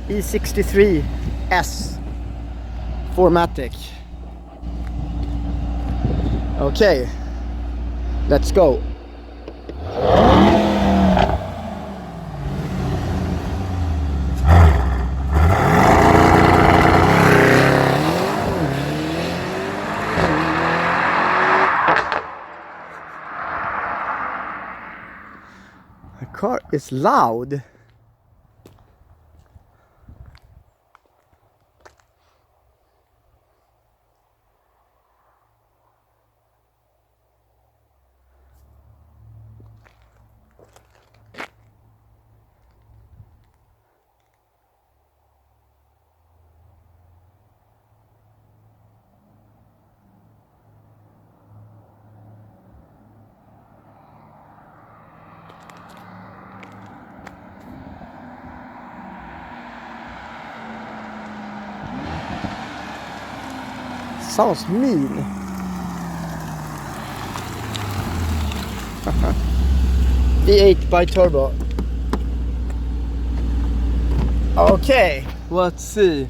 E63S 4-matic. Okay, let's go. The car is loud. Sounds mean. V8 by turbo. Okay, let's see.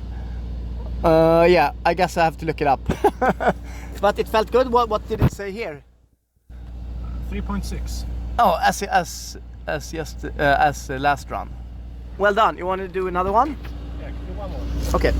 Yeah, I guess I have to look it up. But it felt good. What did it say here? 3.6. Oh, as last run. Well done. You want to do another one? Yeah, can do one more. Okay.